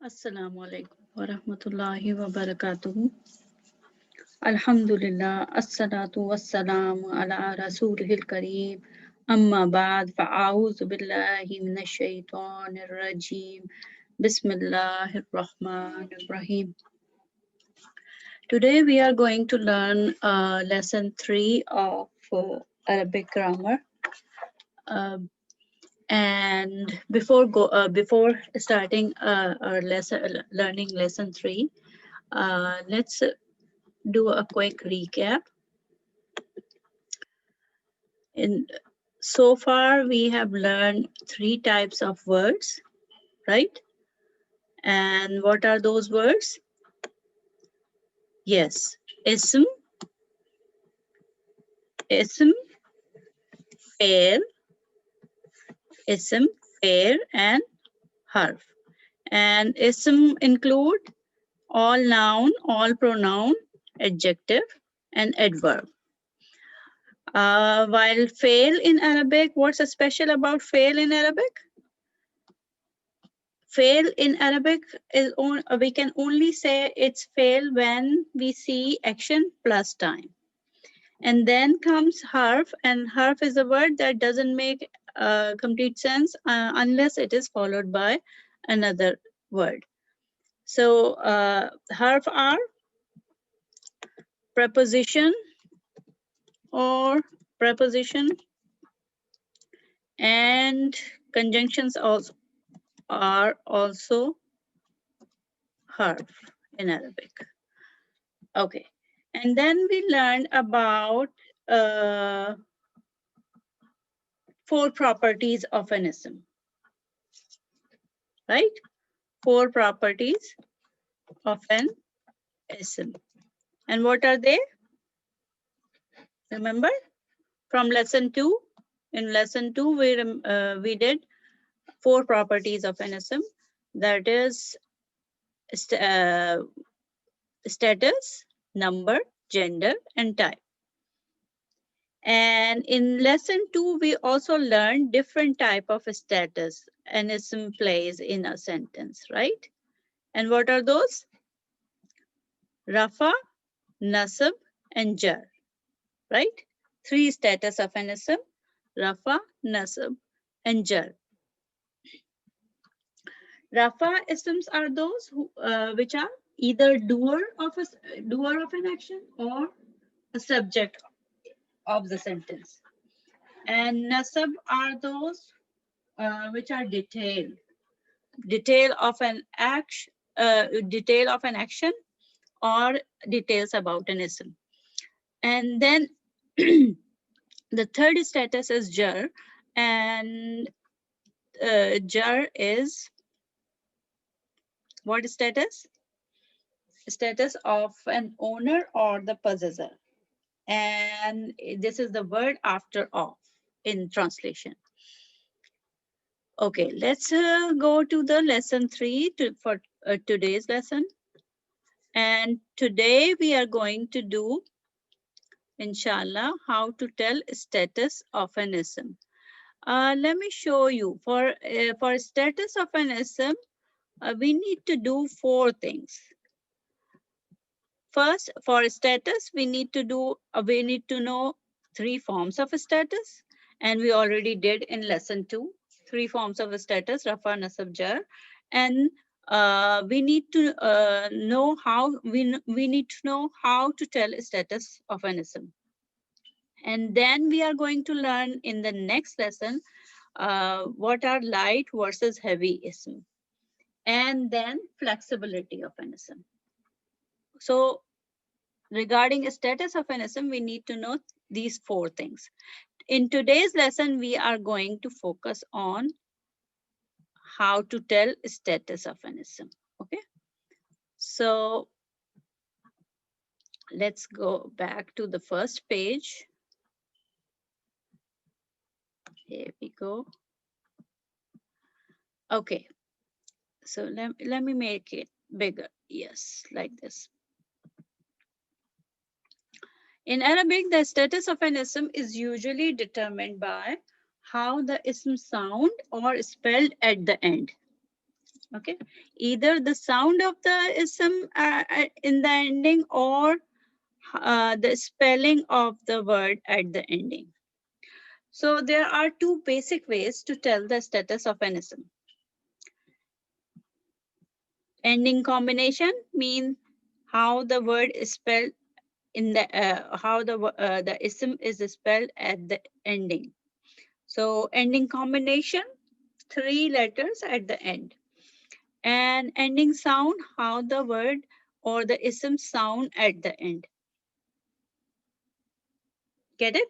Assalamu alaikum wa rahmatullahi wa barakatuhu. Alhamdulillah, assalatu wassalamu ala rasulihil kareem. Amma ba'd, fa'auzu billahi minash shaitanir rajim. Bismillahir rahmanir rahim. Today we are going to learn lesson 3 of Arabic grammar. Uh, and before starting our lesson, learning lesson 3, let's do a quick recap. In so far, we have learned 3 types of words, right? And what are those words? Yes, ism, fair, and harf. And ism include all noun, all pronoun, adjective, and adverb. While fail in Arabic, what's special about fail in Arabic? Fail in Arabic is we can only say it's fail when we see action plus time. And then comes harf, and harf is a word that doesn't make complete sense unless it is followed by another word. So harf are preposition or preposition, and conjunctions also are also harf in Arabic. Okay, and then we learned about 4 properties of an ism, right? 4 properties of an ism. And what are they? Remember from lesson 2? In lesson 2, we did 4 properties of an ism. That is status, number, gender, and type. And in lesson 2, we also learned different type of status an ism plays in a sentence, right? And what are those? Rafa, nasab, and jar, right? 3 status of an ism: rafa, nasab, and jar. Rafa isms are those which are either doer of an action or a subject of the sentence. And nasab are those which are detail of an action, or details about an ism. And then the third status is jar, and jar is what status? Status of an owner or the possessor. And this is the word after of in translation. Okay, let's go to the lesson 3 for today's lesson. And today we are going to do, inshallah, how to tell status of an ism. Let me show you. For status of an ism, we need to do 4 things. First, for status, we need to know 3 forms of status, and we already did in lesson 2, 3 forms of status: rafa, nasab, jar. And we need to know how to tell status of an ism. And then we are going to learn in the next lesson what are light versus heavy ism, and then flexibility of an ism. So regarding status of an ism, we need to know these 4 things. In today's lesson, we are going to focus on how to tell status of an ism. Okay. So let's go back to the first page. Here we go. Okay. So let me make it bigger. Yes, like this. In Arabic, the status of an ism is usually determined by how the ism sound or spelled at the end. Okay, either the sound of the ism in the ending or the spelling of the word at the ending. So there are two basic ways to tell the status of an ism. Ending combination means how the word is spelled in the how the ism is spelled at the ending. So ending combination, three letters at the end. And ending sound, how the word or the ism sound at the end. Get it?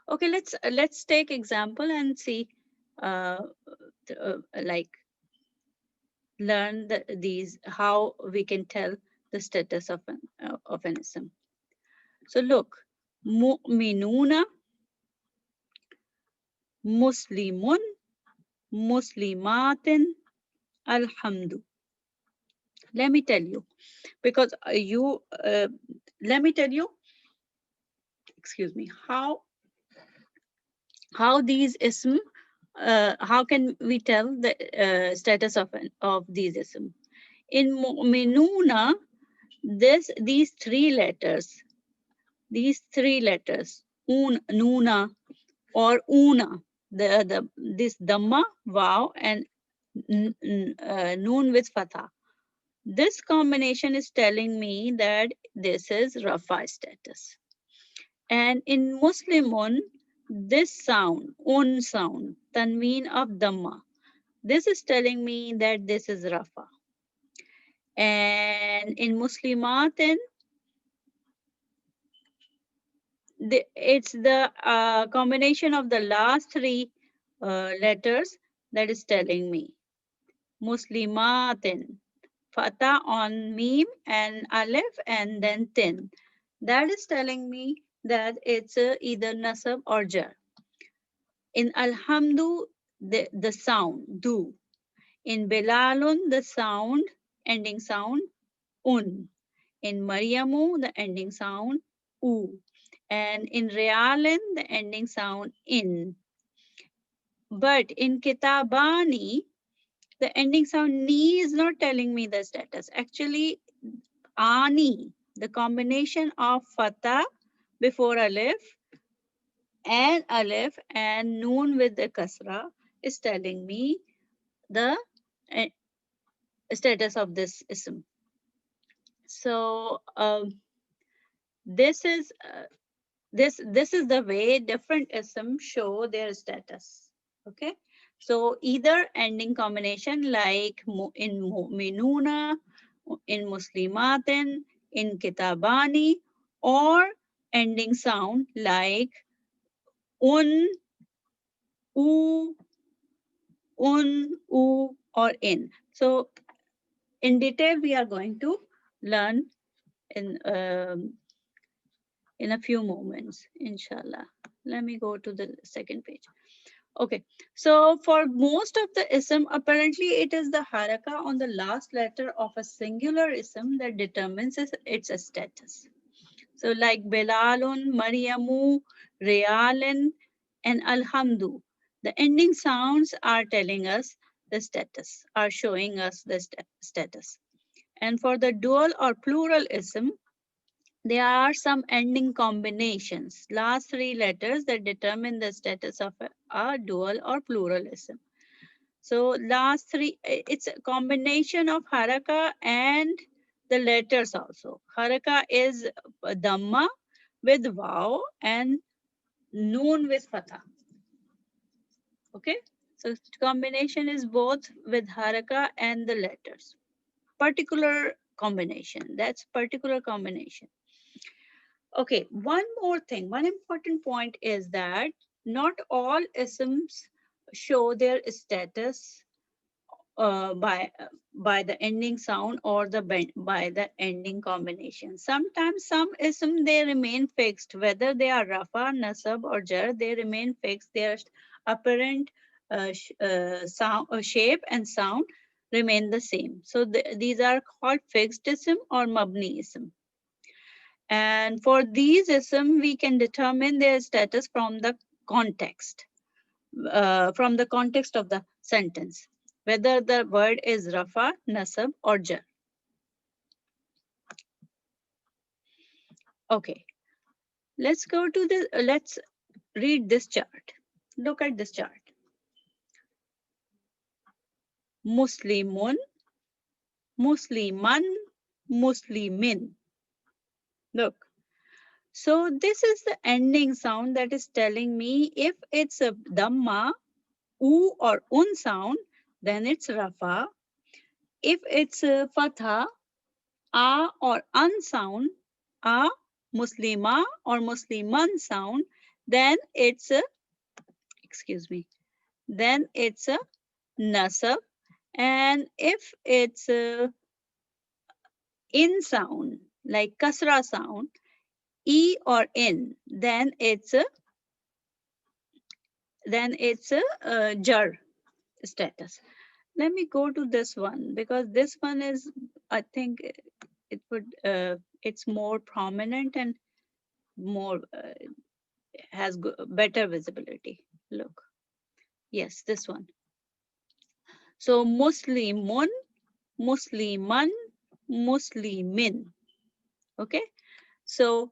Okay, let's take example and see uh, like learn these how we can tell the status of an ism. So look, mu'minuna, muslimun, muslimatin, alhamdu. Let me tell you, because let me tell you, excuse me, how these ism, how can we tell the status of these ism? In mu'minuna, these three letters, nuna or una, this dhamma, wow, and noon with fatha. This combination is telling me that this is rafa status. And in Muslimun, this sound, un sound, tanween of dhamma, this is telling me that this is rafa. And in Muslimatin, it's the combination of the last three letters that is telling me. Muslimatin, fatha on mim and alif and then tin. That is telling me that it's either nasab or jar. In alhamdu, the sound, do. In belalun, the sound, ending sound, un. In Mariamu, the ending sound, u. And in realin, the ending sound, in. But in kitabani, the ending sound ni is not telling me the status. Actually, ani, the combination of fatha before alif and noon with the kasra is telling me the uh, status of this ism. So this is this is the way different isms show their status. Okay, so either ending combination like in mu'minuna, in muslimatin, in kitabani, or ending sound like un, u, or in. So in detail, we are going to learn in in a few moments, inshallah. Let me go to the second page. Okay, so for most of the ism, apparently it is the haraka on the last letter of a singular ism that determines its status. So like Belalun, Mariamu, Realin, and Alhamdu, the ending sounds are telling us the status, are showing us the status. And for the dual or plural ism, there are some ending combinations, last three letters that determine the status of a dual or pluralism. So last three, it's a combination of haraka and the letters also. Haraka is dhamma with vav and noon with fatha. Okay, so combination is both with haraka and the letters. Particular combination, that's particular combination. Okay, one more thing, one important point is that not all isms show their status by the ending sound or by the ending combination. Sometimes some ism they remain fixed, whether they are rafa, nasab, or jar, they remain fixed. Their apparent sound, shape and sound remain the same. So these are called fixed ism or mabni ism. And for these ism, we can determine their status from the context of the sentence. whether the word is rafa, nasab, or jar. Okay, let's go to the, let's read this chart. Look at this chart. Muslimun, Musliman, Muslimin. Look. So this is the ending sound that is telling me if it's a dhamma, u or un sound, then it's rafa. If it's a fatha, a or un sound, a muslima or musliman sound, then it's a, excuse me, then it's a nasab. And if it's a in sound, like kasra sound, e or in, then it's a jar status. Let me go to this one because this one is, I think it would, it's more prominent and more has better visibility. Look, yes, this one. So Muslimun, Musliman, Muslimin. Okay, so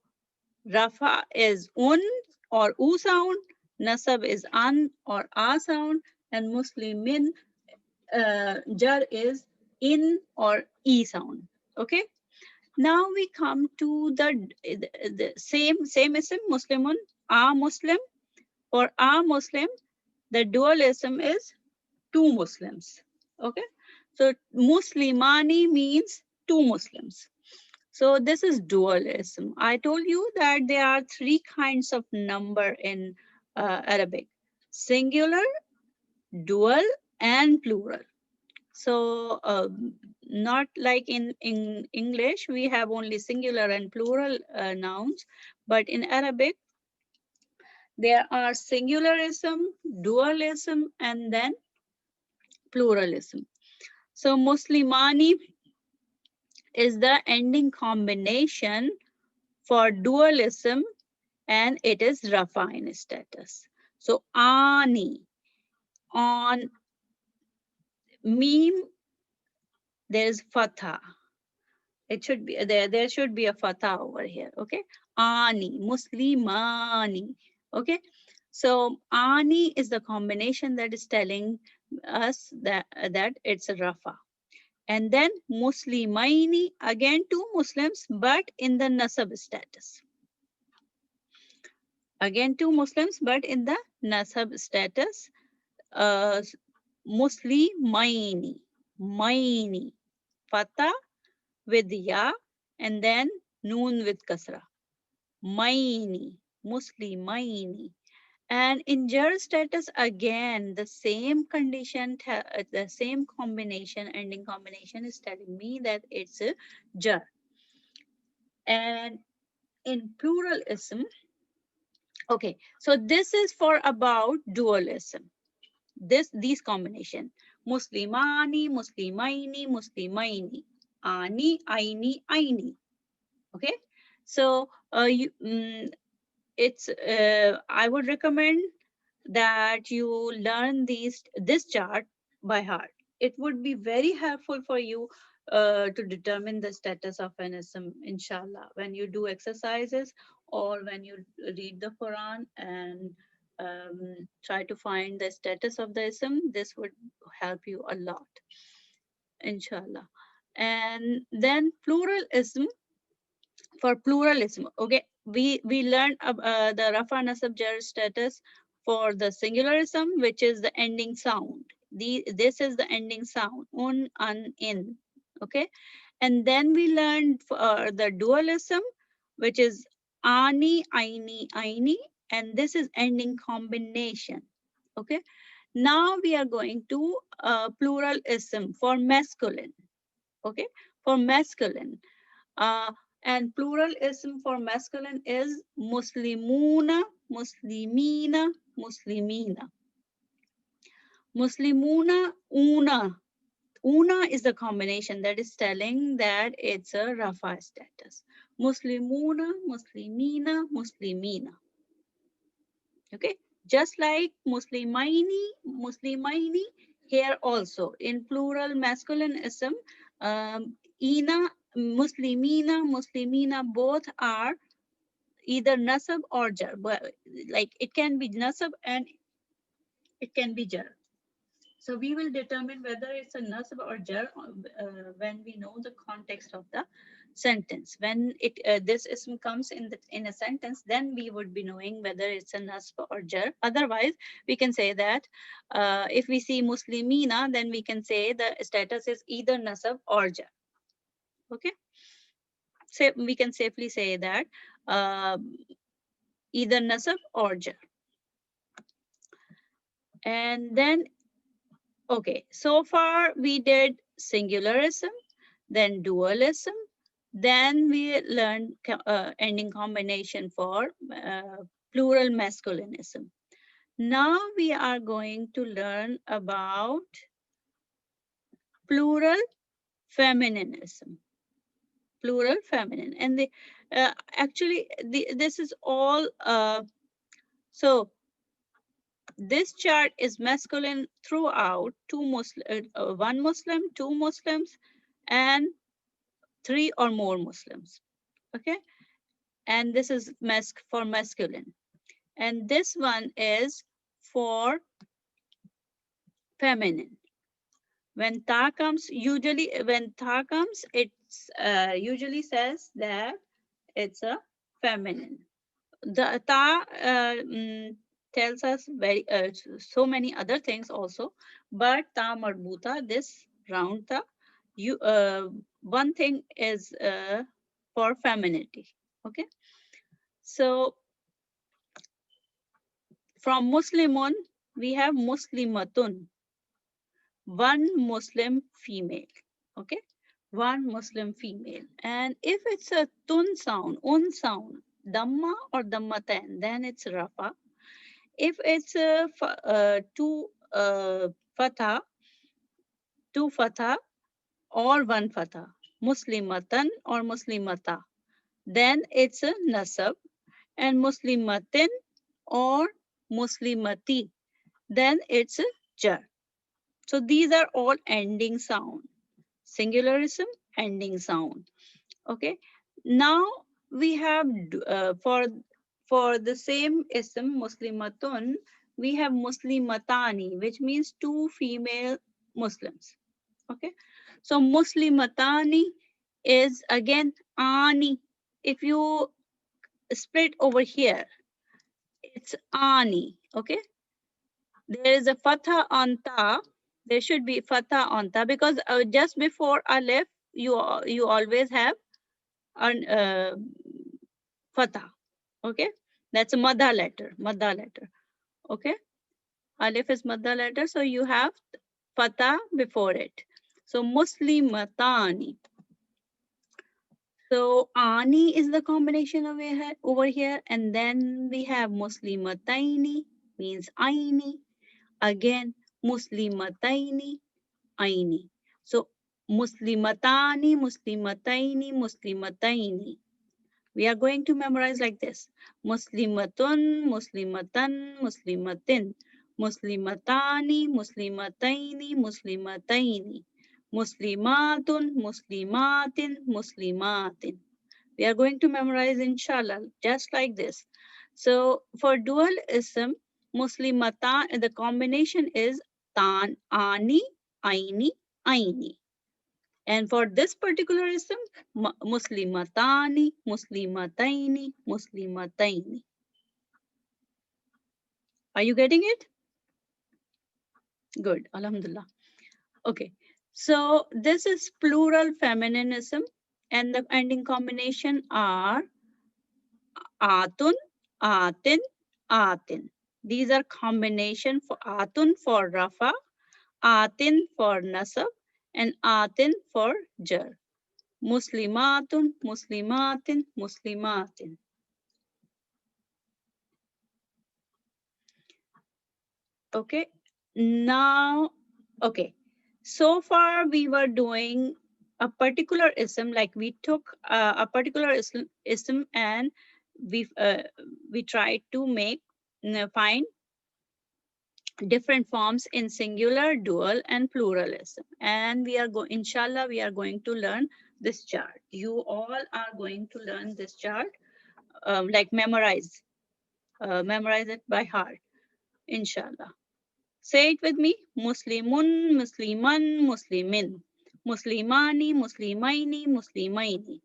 Rafa is un or u sound, Nasab is an or a sound, and Muslimin jar is in or e sound. Okay. Now we come to the same ism, Muslimun, a Muslim. For a Muslim, the dual ism is two Muslims. Okay. So Muslimani means two Muslims. So this is dualism. I told you that there are three kinds of number in Arabic: singular, dual, and plural. So not like in English, we have only singular and plural nouns, but in Arabic, there are singularism, dualism, and then pluralism. So Muslimani is the ending combination for dualism, and it is rafa in status. So ani, on meme, there's fatha. It should be there. There should be a fatha over here. Okay. Ani, Muslimani. Okay. So ani is the combination that is telling us that it's a rafa. And then Muslimaini, again two Muslims, but in the nasab status. Again two Muslims, but in the nasab status. Uh, Muslimaini, maini, fatha with ya, and then noon with kasra. Maini, Muslimaini. And in jar status, again, the same condition, the same combination, ending combination is telling me that it's a jar. And in pluralism, okay, so this is for about dualism. These combination: Muslimani, Muslimaini, Muslimaini, Ani, Aini, Aini. Okay, so it's I would recommend that you learn this chart by heart. It would be very helpful for you to determine the status of an ism, inshallah, when you do exercises or when you read the Quran and try to find the status of the ism. This would help you a lot, inshallah. And then pluralism, for pluralism, okay, we learned the rafa nasab jar status for the singularism, which is the ending sound. This is the ending sound, un, an, in. Okay, and then we learned for the dualism, which is ani, aini, aini, and this is ending combination. Okay, now we are going to pluralism for masculine. Okay, for masculine. Uh, and pluralism for masculine is Muslimuna, Muslimina, Muslimina. Muslimuna, Una. Una is the combination that is telling that it's a Rafa status. Muslimuna, Muslimina, Muslimina. Okay, just like Muslimaini, Muslimaini, Here also in plural masculine ism, ina, muslimina, muslimina, both are either nasab or jar. Like it can be nasab and it can be jar. So we will determine whether it's a nasab or jar when we know the context of the sentence. When this ism comes in a sentence, then we would be knowing whether it's a nasb or jar. Otherwise, we can say that if we see muslimina, then we can say the status is either nasab or jar. Okay, so we can safely say that uh, either nasab or jar. And then, okay, so far we did singularism, then dualism, then we learned ending combination for plural masculinism. Now we are going to learn about plural feminism. Plural feminine. And actually, this is all, so this chart is masculine throughout, one Muslim, two Muslims, and three or more Muslims. Okay, and this is for masculine, and this one is for feminine. When ta comes, usually when ta comes, it's usually says that it's a feminine. The ta tells us very so many other things also, but ta marbuta, this round ta, you one thing is for femininity. Okay, so from Muslimun, we have Muslimatun, one Muslim female. Okay, one Muslim female. And if it's a tun sound, un sound, Dhamma or Dhammatan, then it's Rafa. If it's a fatha, two fatha or one fatha, Muslimatan or Muslimata, then it's a Nasab. And Muslimatin or Muslimati, then it's a Jar. So these are all ending sound. Singularism, ending sound. Okay. Now we have for the same ism Muslimatun, we have Muslimatani, which means two female Muslims. Okay. So Muslimatani is again ani. If you split over here, it's ani. Okay. There is a fatha on ta. There should be fatha on ta because just before alif, you always have an fatha. Okay, that's a madha letter. Madha letter. Okay, alif is madha letter, so you have fatha before it. So muslimatani. So ani is the combination over here, and then we have muslimataini means aini. Again, muslimataini, aini. So muslimatani, muslimataini, muslimataini. We are going to memorize like this. Muslimatun, muslimatan, muslimatin. Muslimatani, muslimataini, muslimataini. Muslimatun, muslimatin, muslimatin. We are going to memorize inshallah, just like this. So for dualism, Muslimatan, the combination is tan, ani, aini, aini. And for this particular ism, Muslimatani, Muslimataini, Muslimataini. Are you getting it? Good, Alhamdulillah. Okay, so this is plural feminism, and the ending combination are atun, atin, atin. These are combination for atun for rafa, atin for nasab, and atin for jar. Muslimatun, muslimatin, muslimatin. Okay, now, okay. So far we were doing a particular ism, like we took a particular ism and we tried to find different forms in singular, dual, and pluralism. And we are inshallah, we are going to learn this chart. You all are going to learn this chart, like memorize it by heart, inshallah. Say it with me. Muslimun, Musliman, Muslimin. Muslimani, Muslimaini, Muslimaini.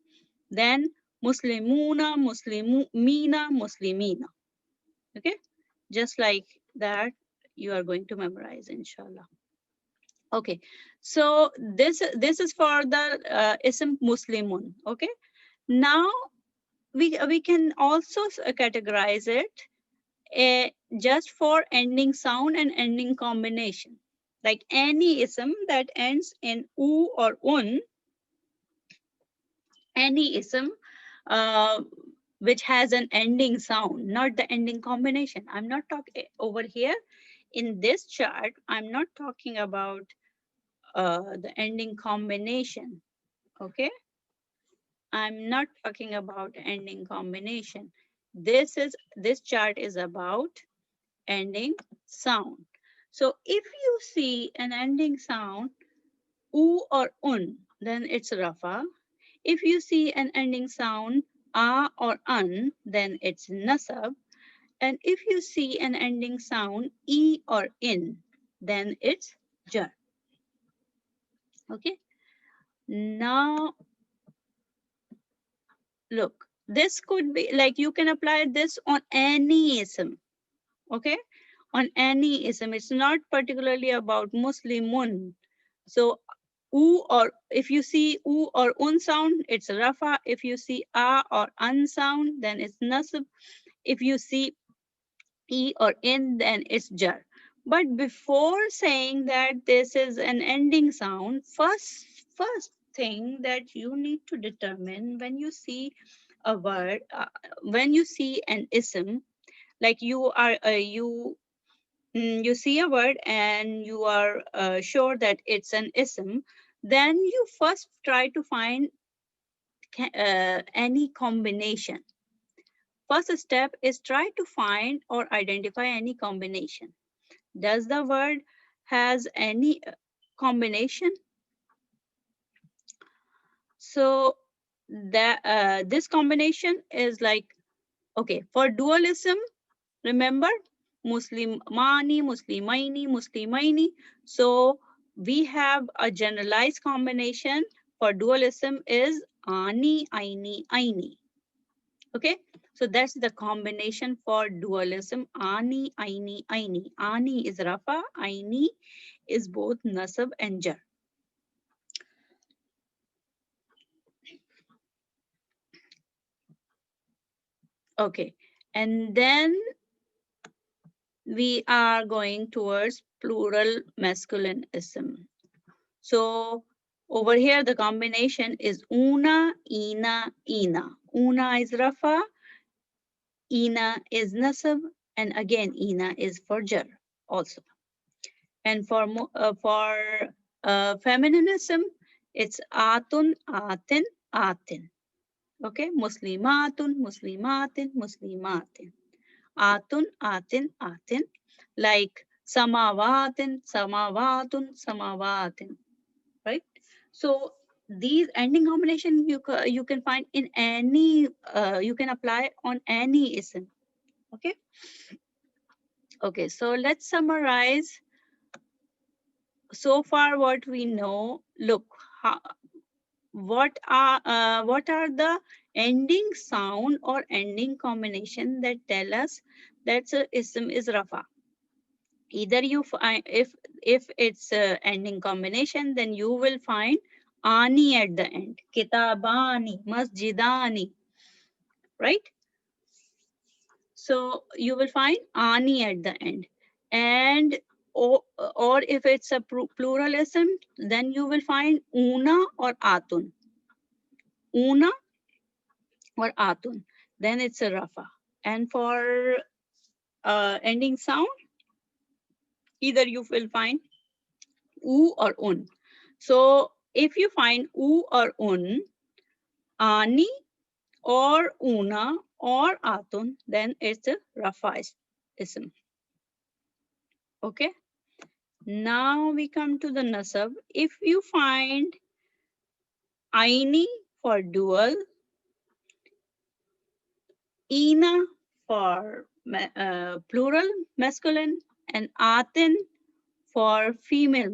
Then Muslimuna, Muslimina, Muslimina. Okay? Just like that, you are going to memorize, inshallah. Okay, so this is for the ism Muslimun. Okay, now we can also categorize it just for ending sound and ending combination. Like any ism that ends in u or un, any ism uh, which has an ending sound, not the ending combination. I'm not talking over here in this chart. I'm not talking about the ending combination. Okay, I'm not talking about ending combination. This chart is about ending sound. So if you see an ending sound u or un, then it's rafa. If you see an ending sound a or an, then it's nasab. And if you see an ending sound e or in, then it's jar. Okay. Now look, this could be like you can apply this on any ism. Okay, on any ism. It's not particularly about Muslimun. So u, or if you see u or un sound, it's rafa. If you see a or an sound, then it's nasb. If you see e or in, then it's jar. But before saying that this is an ending sound, first thing that you need to determine when you see a word, when you see an ism, like you see a word and you are sure that it's an ism, then you first try to find any combination. First step is try to find or identify any combination. Does the word has any combination? So that this combination is like, okay, for dualism, remember Muslimani, Muslimaini, Muslimaini. So we have a generalized combination for dualism is ani, aini, aini. Okay, so that's the combination for dualism, ani, aini, aini. Ani is rafa, aini is both nasab and jar. Okay, and then we are going towards plural masculine ism. So over here, the combination is una, ina, ina. Una is rafa, ina is nasab, and again, ina is for jar also. And for feminism, it's atun, atin, atin. Okay, muslimatun, muslimatin, muslimatin. Atun, atin, atin. Like samawatin, samawatun, samawatin. Right? So these ending combination you can find in any you can apply on any ism. Okay. Okay. So let's summarize so far what we know. Look, how, what are the ending sound or ending combination that tell us that ism is rafa? Either you find if it's ending combination, then you will find ani at the end, kitabani, masjidani, right? So you will find ani at the end. And or if it's a pluralism, then you will find una or atun, una or atun, then it's a rafa. And for ending sound, either you will find u or un. So if you find u or un, ani or una or atun, then it's a rafa ism. Okay. Now we come to the nasab. If you find aini for dual, ina for plural masculine, and atin for female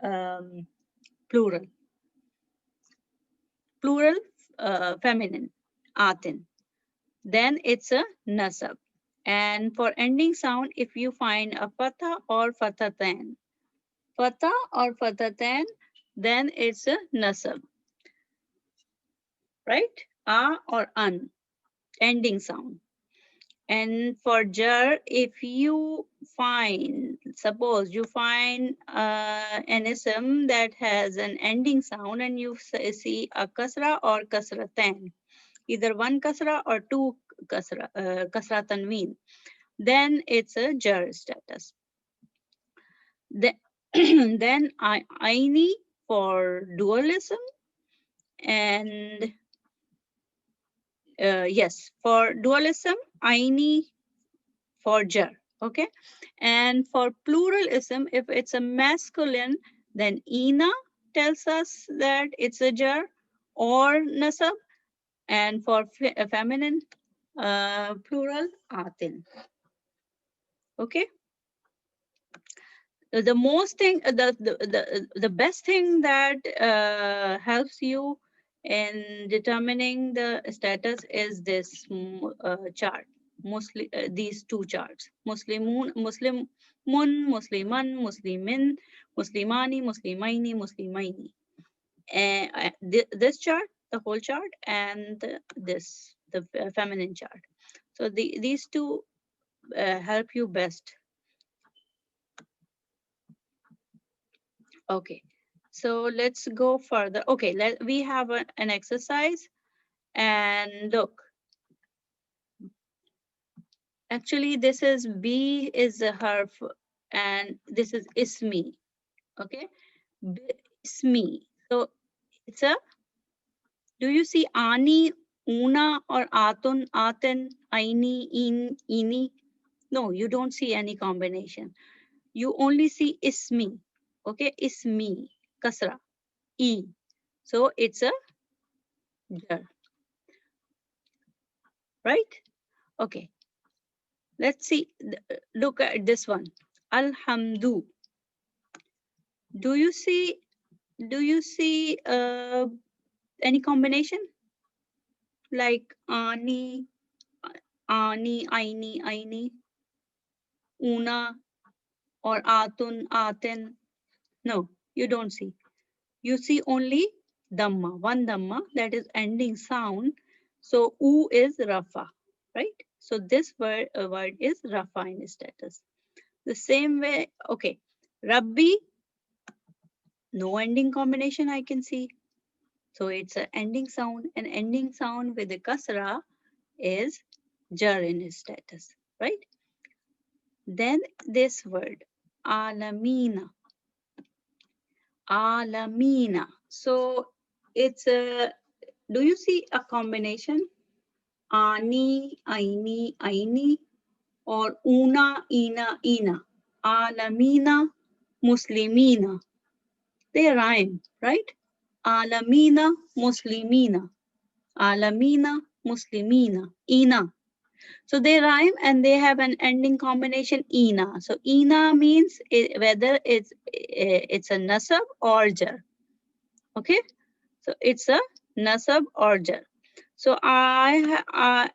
um, plural plural feminine, atin, then it's a nasab. And for ending sound, if you find a fatha or fathatan, fatha or fathatan, then it's a nasab, right? A or an, ending sound. And for jar, if you find, suppose you find an ism that has an ending sound and you see a kasra or kasratan, either one kasra or two kasra tanween, then it's a jar status. The- then aini for dualism, and yes, for dualism, aini for jar. Okay. And for pluralism, if it's a masculine, then ina tells us that it's a jar or nasab. And for feminine plural, atin. Okay. The most thing, the best thing that helps you in determining the status is this chart. Mostly these two charts: Muslimun, Muslimun, Musliman, Muslimin, Muslimani, Muslimaini, Muslimaini. And this chart, the whole chart, and this the feminine chart. So these two help you best. Okay, so let's go further. Okay, we have an exercise, and look, actually this is B is a harf, and this is ismi. Okay, ismi. So it's a, do you see ani, una, or atun, aten, aini, in, ini? No, you don't see any combination. You only see ismi. Okay, ismi, kasra, e. So it's a jar, right? Okay, let's see. Look at this one. Alhamdu. Do you see? Do you see any combination like ani, aini, aini, una, or atun, aten? No, you don't see. You see only dhamma, one dhamma, that is ending sound. So u is rafa, right? So this word is rafa in status. The same way, okay. Rabbi, no ending combination I can see. So it's an ending sound. An ending sound with the kasra is jar in its status, right? Then this word, alamina, alamina. So it's a, do you see a combination? Ani, aini, aini, or una, ina, ina. Alamina, muslimina. They rhyme, right? Alamina, muslimina. Alamina, muslimina. Ina. So they rhyme and they have an ending combination ina. So ina means whether it's a nasab or jar. Okay, so it's a nasab or jar. So I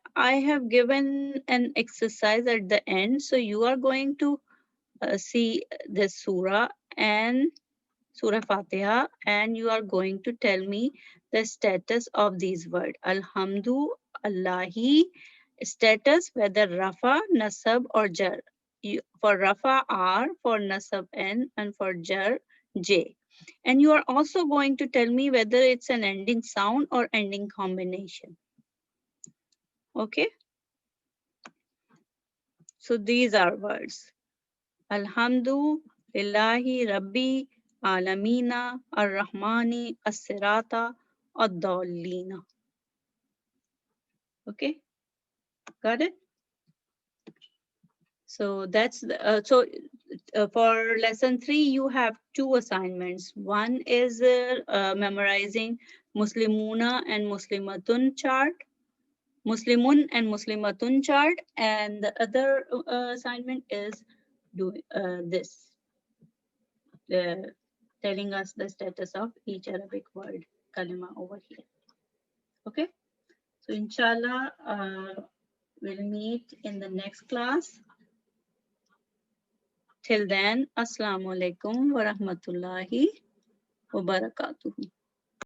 have given an exercise at the end. So you are going to see this surah and Surah Fatiha, and you are going to tell me the status of these words. Alhamdu, Allahi, status whether Rafa, Nasab, or Jar. For Rafa, R, for Nasab, N, and for Jar, J. And you are also going to tell me whether it's an ending sound or ending combination. Okay? So these are words. Alhamdu, Lillahi, Rabbi, Alamina, Ar-Rahmani, As-Sirata, Ad-Dallina. Okay, got it? So that's for lesson 3, you have 2 assignments. One is memorizing Muslimuna and Muslimatun chart, Muslimun and Muslimatun chart, and the other assignment is doing this, telling us the status of each Arabic word, kalima over here. Okay, so inshallah, we'll meet in the next class. Till then, Assalamu alaikum wa rahmatullahi wa barakatuhu.